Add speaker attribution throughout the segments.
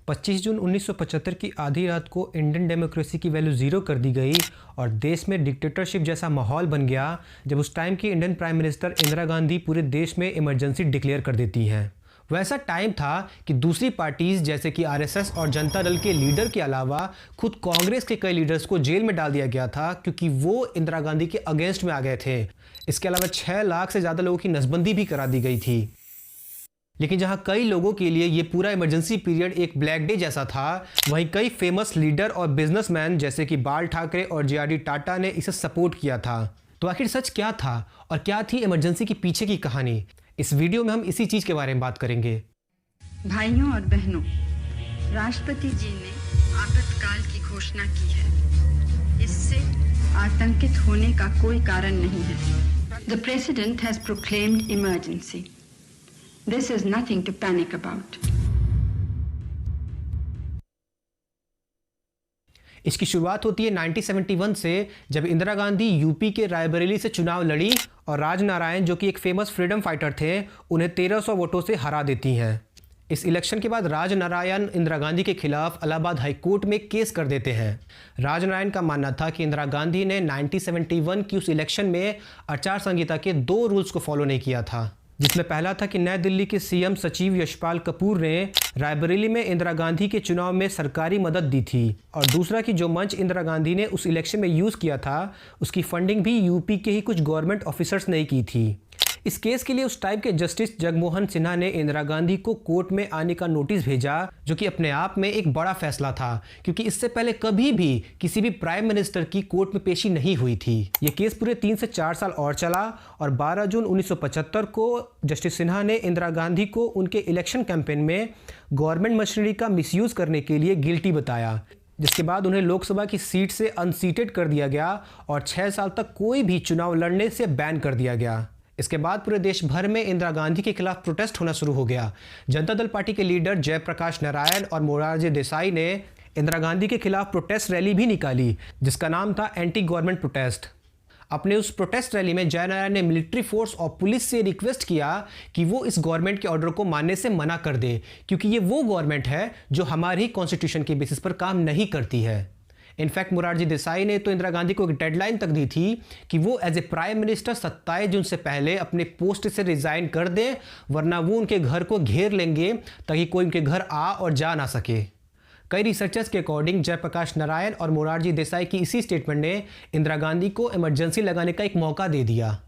Speaker 1: 25 जून 1975 की आधी रात को इंडियन डेमोक्रेसी की वैल्यू ज़ीरो कर दी गई और देश में डिक्टेटरशिप जैसा माहौल बन गया जब उस टाइम की Indian prime minister Indira Gandhi पूरे देश में इमरजेंसी डिक्लेयर कर देती हैं। वैसा टाइम था कि दूसरी पार्टीज जैसे कि आरएसएस और जनता दल के लीडर के अलावा खुद कांग्रेस के कई लीडर्स को जेल में डाल दिया गया था क्योंकि वो इंदिरा गांधी के अगेंस्ट में आ गए थे। इसके अलावा 6 लाख से ज़्यादा लोगों की नसबंदी भी करा दी गई थी। लेकिन जहां कई लोगों के लिए ये पूरा इमरजेंसी पीरियड एक ब्लैक डे जैसा था, वहीं कई फेमस लीडर और बिजनेसमैन जैसे कि बाल ठाकरे और जे.आर.डी. टाटा ने इसे सपोर्ट किया था। तो आखिर सच क्या था और क्या थी इमरजेंसी के पीछे की कहानी? इस वीडियो में हम इसी चीज के बारे में बात करेंगे।
Speaker 2: भाइयों और बहनों, राष्ट्रपति जी ने आपातकाल की घोषणा की है। इससे आतंकित होने का कोई कारण नहीं है। The President has proclaimed emergency. This is nothing to panic about.
Speaker 1: इसकी शुरुआत होती है 1971 से, जब इंदिरा गांधी यूपी के रायबरेली से चुनाव लड़ी और राजनारायण, जो कि एक फेमस फ्रीडम फाइटर थे, उन्हें 1300 वोटों से हरा देती हैं। इस इलेक्शन के बाद राजनारायण इंदिरा गांधी के खिलाफ इलाहाबाद हाई कोर्ट में केस कर देते हैं। राजनारायण का मानना था कि इंदिरा गांधी ने 1971 की उस इलेक्शन में आचार संहिता के 2 रूल्स को फॉलो नहीं किया था, जिसमें पहला था कि नई दिल्ली के सीएम सचिव यशपाल कपूर ने रायबरेली में इंदिरा गांधी के चुनाव में सरकारी मदद दी थी, और दूसरा कि जो मंच इंदिरा गांधी ने उस इलेक्शन में यूज़ किया था उसकी फंडिंग भी यूपी के ही कुछ गवर्नमेंट ऑफिसर्स ने की थी। इस केस के लिए उस टाइम के जस्टिस जगमोहन सिन्हा ने इंदिरा गांधी को कोर्ट में आने का नोटिस भेजा, जो कि अपने आप में एक बड़ा फैसला था क्योंकि इससे पहले कभी भी किसी भी प्राइम मिनिस्टर की कोर्ट में पेशी नहीं हुई थी। यह केस पूरे 3 से 4 साल और चला और 12 जून 1975 को जस्टिस सिन्हा ने इंदिरा गांधी को उनके इलेक्शन कैंपेन में गवर्नमेंट मशीनरी का मिसयूज करने के लिए गिल्टी बताया, जिसके बाद उन्हें लोकसभा की सीट से अनसीटेड कर दिया गया और 6 साल तक कोई भी चुनाव लड़ने से बैन कर दिया गया। इसके बाद पूरे देश भर में इंदिरा गांधी के खिलाफ प्रोटेस्ट होना शुरू हो गया। जनता दल पार्टी के लीडर जयप्रकाश नारायण और मोरारजी देसाई ने इंदिरा गांधी के खिलाफ प्रोटेस्ट रैली भी निकाली, जिसका नाम था एंटी गवर्नमेंट प्रोटेस्ट। अपने उस प्रोटेस्ट रैली में जयनारायण ने मिलिट्री फोर्स और पुलिस से रिक्वेस्ट किया कि वो इस गवर्नमेंट के ऑर्डर को मानने से मना कर दे, क्योंकि ये वो गवर्नमेंट है जो हमारे ही कॉन्स्टिट्यूशन के बेसिस पर काम नहीं करती है। इनफैक्ट मोरारजी देसाई ने तो इंदिरा गांधी को एक डेडलाइन तक दी थी कि वो एज ए प्राइम मिनिस्टर 27 जून से पहले अपने पोस्ट से रिजाइन कर दें, वरना वो उनके घर को घेर लेंगे ताकि कोई उनके घर आ और जा ना सके। कई रिसर्चर्स के अकॉर्डिंग जयप्रकाश नारायण और मोरारजी देसाई की इसी स्टेटमेंट ने इंदिरा गांधी को इमरजेंसी लगाने का एक मौका दे दिया।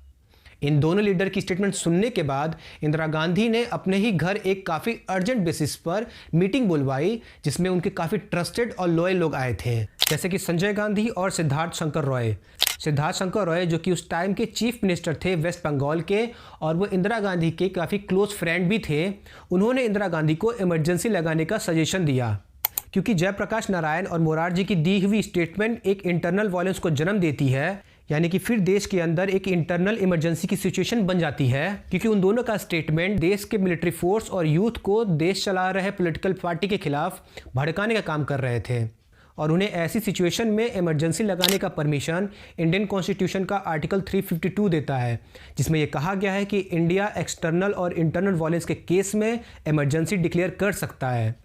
Speaker 1: इन दोनों लीडर की स्टेटमेंट सुनने के बाद इंदिरा गांधी ने अपने ही घर एक काफ़ी अर्जेंट बेसिस पर मीटिंग बुलवाई, जिसमें उनके काफ़ी ट्रस्टेड और लॉयल लोग आए थे, जैसे कि संजय गांधी और सिद्धार्थ शंकर रॉय। सिद्धार्थ शंकर रॉय जो कि उस टाइम के चीफ मिनिस्टर थे वेस्ट बंगाल के, और वो इंदिरा गांधी के काफ़ी क्लोज फ्रेंड भी थे। उन्होंने इंदिरा गांधी को इमरजेंसी लगाने का सजेशन दिया, क्योंकि जयप्रकाश नारायण और मोरारजी की दी हुई स्टेटमेंट एक इंटरनल वायलेंस को जन्म देती है, यानी कि फिर देश के अंदर एक इंटरनल इमरजेंसी की सिचुएशन बन जाती है, क्योंकि उन दोनों का स्टेटमेंट देश के मिलिट्री फोर्स और यूथ को देश चला रहे पॉलिटिकल पार्टी के खिलाफ भड़काने का काम कर रहे थे, और उन्हें ऐसी सिचुएशन में इमरजेंसी लगाने का परमिशन इंडियन कॉन्स्टिट्यूशन का आर्टिकल 352 देता है, जिसमें यह कहा गया है कि इंडिया एक्सटर्नल और इंटरनल वायलेंस के केस में इमरजेंसी डिक्लेयर कर सकता है।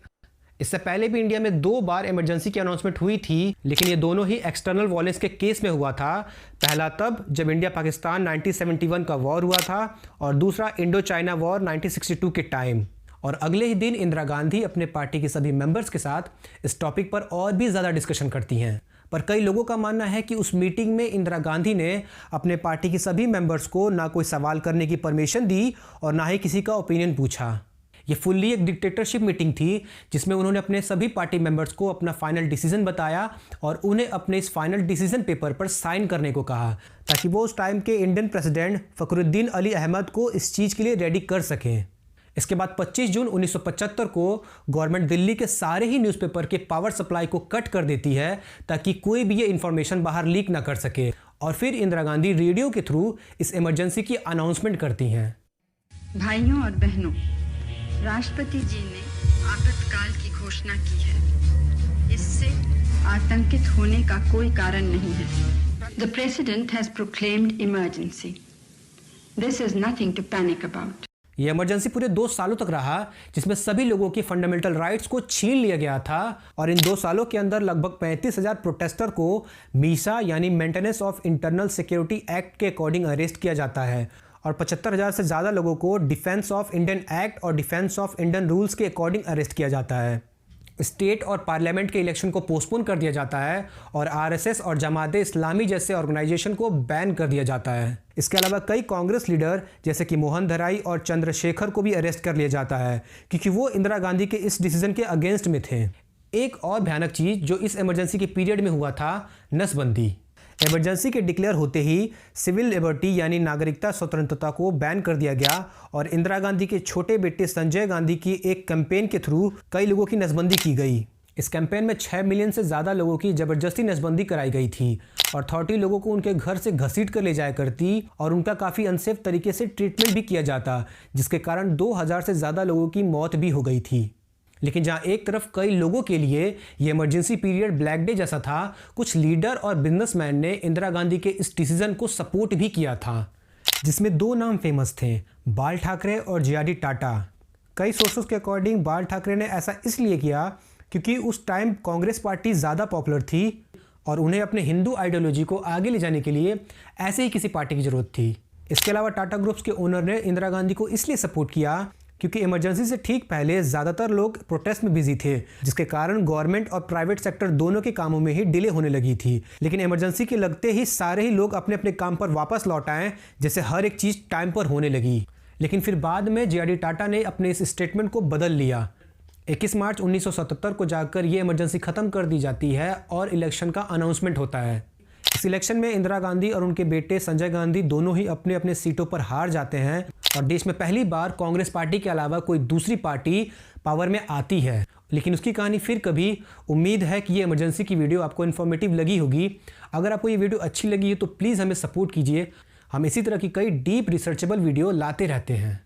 Speaker 1: इससे पहले भी इंडिया में 2 बार इमरजेंसी की अनाउंसमेंट हुई थी, लेकिन ये दोनों ही एक्सटर्नल वायलेंस के केस में हुआ था। पहला तब जब इंडिया पाकिस्तान 1971 का वॉर हुआ था, और दूसरा इंडो चाइना वॉर 1962 के टाइम। और अगले ही दिन इंदिरा गांधी अपने पार्टी के सभी मेंबर्स के साथ इस टॉपिक पर और भी ज़्यादा डिस्कशन करती हैं। पर कई लोगों का मानना है कि उस मीटिंग में इंदिरा गांधी ने अपने पार्टी के सभी मेंबर्स को ना कोई सवाल करने की परमिशन दी और ना ही किसी का ओपिनियन पूछा। ये फुल्ली एक डिक्टेटरशिप मीटिंग थी, जिसमें उन्होंने अपने सभी पार्टी मेंबर्स को अपना फाइनल डिसीजन बताया और उन्हें अपने इस फाइनल डिसीजन पेपर पर साइन करने को कहा, ताकि वो उस टाइम के इंडियन प्रेसिडेंट फखरुद्दीन अली अहमद को इस चीज़ के लिए रेडी कर सकें। इसके बाद 25 जून 1975 को गवर्नमेंट दिल्ली के सारे ही न्यूज़पेपर के पावर सप्लाई को कट कर देती है, ताकि कोई भी ये इन्फॉर्मेशन बाहर लीक ना कर सके, और फिर इंदिरा गांधी रेडियो के थ्रू इस इमरजेंसी की अनाउंसमेंट करती हैं।
Speaker 2: भाइयों और बहनों, राष्ट्रपति जी ने आपातकाल की घोषणा की है। इससे आतंकित होने का कोई कारण नहीं है। The President has proclaimed emergency. This is nothing to panic about.
Speaker 1: ये इमरजेंसी पूरे 2 सालों तक रहा, जिसमें सभी लोगों की फंडामेंटल राइट्स को छीन लिया गया था और इन 2 सालों के अंदर लगभग 35,000 प्रोटेस्टर को मीसा यानी maintenance of internal security act के अकॉर्डिंग अरेस्ट किया जाता है और 75,000 से ज़्यादा लोगों को डिफेंस ऑफ इंडियन एक्ट और डिफेंस ऑफ इंडियन रूल्स के अकॉर्डिंग अरेस्ट किया जाता है। स्टेट और पार्लियामेंट के इलेक्शन को पोस्टपोन कर दिया जाता है और आरएसएस और जमात इस्लामी जैसे ऑर्गेनाइजेशन को बैन कर दिया जाता है। इसके अलावा कई कांग्रेस लीडर जैसे कि मोहन धराई और चंद्रशेखर को भी अरेस्ट कर लिया जाता है क्योंकि वो इंदिरा गांधी के इस डिसीजन के अगेंस्ट में थे। एक और भयानक चीज़ जो इस इमरजेंसी के पीरियड में हुआ था, नसबंदी। इमरजेंसी के डिक्लेयर होते ही सिविल लिबर्टी यानी नागरिकता स्वतंत्रता को बैन कर दिया गया और इंदिरा गांधी के छोटे बेटे संजय गांधी की एक कैंपेन के थ्रू कई लोगों की नसबंदी की गई। इस कैंपेन में 6 मिलियन से ज़्यादा लोगों की ज़बरदस्ती नसबंदी कराई गई थी और अथॉरिटी लोगों को उनके घर से घसीट कर ले जाया करती और उनका काफ़ी अनसेफ तरीके से ट्रीटमेंट भी किया जाता, जिसके कारण 2000 से ज़्यादा लोगों की मौत भी हो गई थी। लेकिन जहां एक तरफ कई लोगों के लिए ये इमरजेंसी पीरियड ब्लैक डे जैसा था, कुछ लीडर और बिजनेसमैन ने इंदिरा गांधी के इस डिसीजन को सपोर्ट भी किया था, जिसमें 2 नाम फेमस थे, बाल ठाकरे और जे.आर.डी. टाटा। कई सोर्सेस के अकॉर्डिंग बाल ठाकरे ने ऐसा इसलिए किया क्योंकि उस टाइम कांग्रेस पार्टी ज़्यादा पॉपुलर थी और उन्हें अपने हिंदू आइडियोलॉजी को आगे ले जाने के लिए ऐसे ही किसी पार्टी की ज़रूरत थी। इसके अलावा टाटा ग्रुप्स के ओनर ने इंदिरा गांधी को इसलिए सपोर्ट किया क्योंकि इमरजेंसी से ठीक पहले ज़्यादातर लोग प्रोटेस्ट में बिजी थे, जिसके कारण गवर्नमेंट और प्राइवेट सेक्टर दोनों के कामों में ही डिले होने लगी थी। लेकिन इमरजेंसी के लगते ही सारे ही लोग अपने अपने काम पर वापस लौट आए, जैसे हर एक चीज़ टाइम पर होने लगी। लेकिन फिर बाद में जे.आर.डी. टाटा ने अपने इस स्टेटमेंट को बदल लिया। 21 मार्च 1977 को जाकर ये इमरजेंसी ख़त्म कर दी जाती है और इलेक्शन का अनाउंसमेंट होता है। इस इलेक्शन में इंदिरा गांधी और उनके बेटे संजय गांधी दोनों ही अपने अपने सीटों पर हार जाते हैं और देश में पहली बार कांग्रेस पार्टी के अलावा कोई दूसरी पार्टी पावर में आती है। लेकिन उसकी कहानी फिर कभी। उम्मीद है कि ये इमरजेंसी की वीडियो आपको इन्फॉर्मेटिव लगी होगी। अगर आपको ये वीडियो अच्छी लगी है तो प्लीज़ हमें सपोर्ट कीजिए। हम इसी तरह की कई डीप रिसर्चेबल वीडियो लाते रहते हैं।